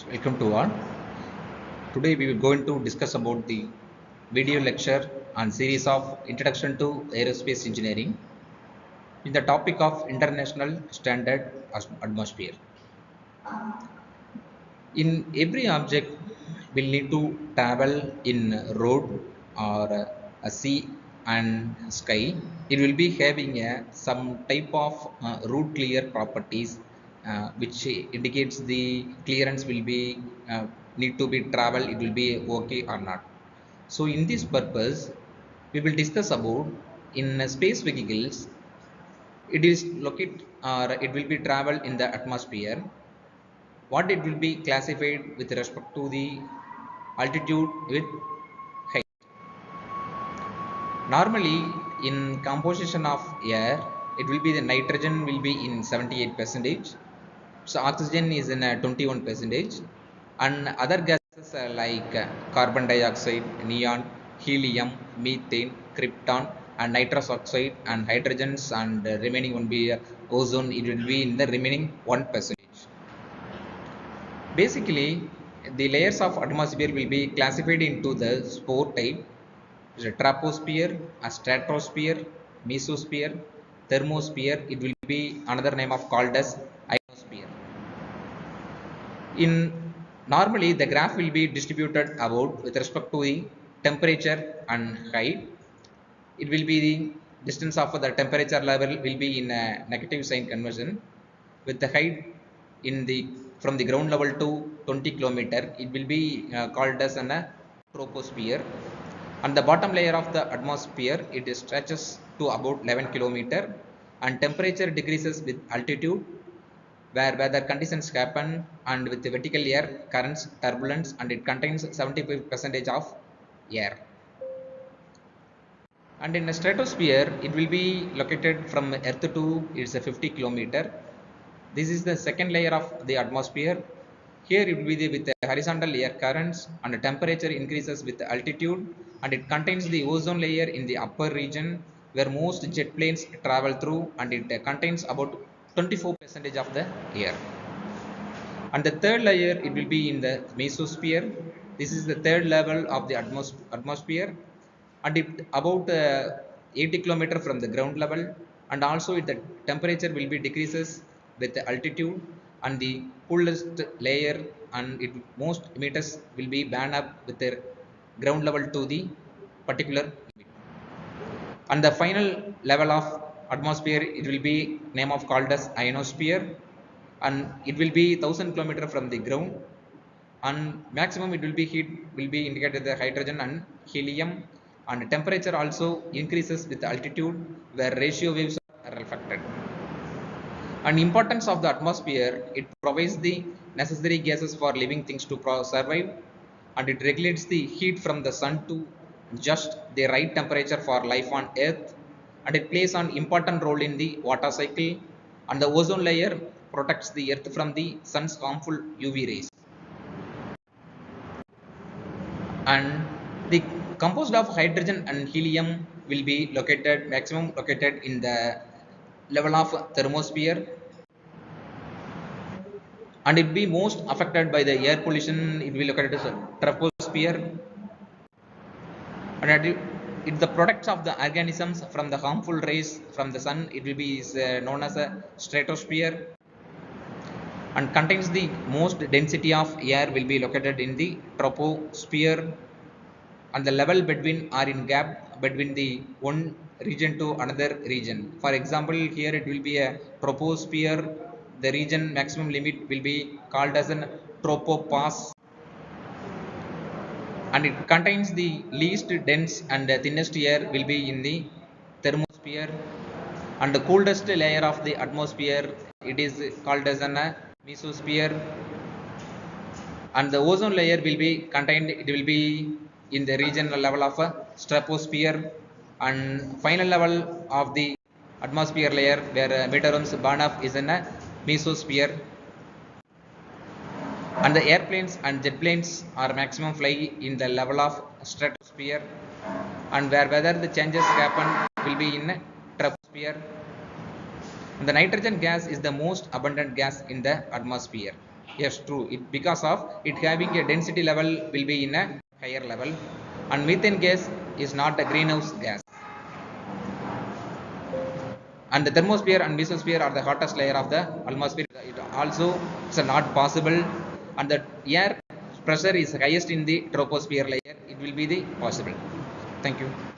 Welcome to all. Today we will going to discuss about the video lecture and series of Introduction to Aerospace Engineering in the topic of International Standard Atmosphere. In every object will need to travel in road or a sea and sky. It will be having some type of route clear properties, which indicates the clearance will be need to be travel, it will be okay or not. So in this purpose we will discuss about in space vehicles. It is located or it will be travel in the atmosphere. What it will be classified with respect to the altitude with height. Normally in composition of air, it will be the nitrogen will be in 78 percentage, so oxygen is in 21 percentage, and other gases like carbon dioxide, neon, helium, methane, krypton, and nitrous oxide and hydrogens, and remaining one be ozone, it will be in the remaining 1%. Basically, the layers of atmosphere will be classified into the spore type, which is a troposphere, a stratosphere, mesosphere, thermosphere. It will be another name of called as ionosphere. In normally, the graph will be distributed about with respect to the temperature and height. It will be the distance of the temperature level will be in a negative sign conversion, with the height in the from the ground level to 20 kilometer. It will be called as an troposphere, and the bottom layer of the atmosphere it stretches to about 11 kilometer, and temperature decreases with altitude where weather conditions happen, and with the vertical air currents turbulence, and it contains 75% of air. And in a stratosphere it will be located from earth to it's a 50 kilometer. This is the second layer of the atmosphere. Here it will be with the horizontal air currents, and the temperature increases with the altitude, and it contains the ozone layer in the upper region where most jet planes travel through, and it contains about 24% of the air. And the third layer it will be in the mesosphere. This is the third level of the atmosphere, and it about 80 kilometer from the ground level, and also the temperature will be decreases with the altitude, and the coolest layer and it most emitters will be band up with their ground level to the particular limit. And the final level of atmosphere it will be name of called as ionosphere, and it will be 1000 kilometer from the ground, and maximum it will be heat will be indicated the hydrogen and helium, and temperature also increases with altitude where ratio waves are reflected. And importance of the atmosphere, it provides the necessary gases for living things to survive, and it regulates the heat from the sun to just the right temperature for life on earth, and it plays an important role in the water cycle, and the ozone layer protects the earth from the sun's harmful UV rays. And the composed of hydrogen and helium will be located maximum located in the level of thermosphere, and it be most affected by the air pollution. It will located as a troposphere, and it the products of the organisms from the harmful rays from the sun, it will be is, known as a stratosphere, and contains the most density of air will be located in the troposphere, and the level between are in gap between the one region to another region. For example, here it will be a troposphere. The region maximum limit will be called as an tropopause, and it contains the least dense and the thinnest air will be in the thermosphere, and the coolest layer of the atmosphere it is called as an mesosphere, and the ozone layer will be contained, it will be in the regional level of a stratosphere, and final level of the atmosphere layer where meteorons burn up is in a mesosphere. And the airplanes and jet planes are maximum fly in the level of stratosphere, and where whether the changes happen will be in troposphere. And the nitrogen gas is the most abundant gas in the atmosphere. Yes, true. It because of it having a density level will be in a higher level, and methane gas is not a greenhouse gas. And the thermosphere and mesosphere are the hottest layer of the atmosphere. It also it's not possible, and the air pressure is highest in the troposphere layer. It will be the possible. Thank you.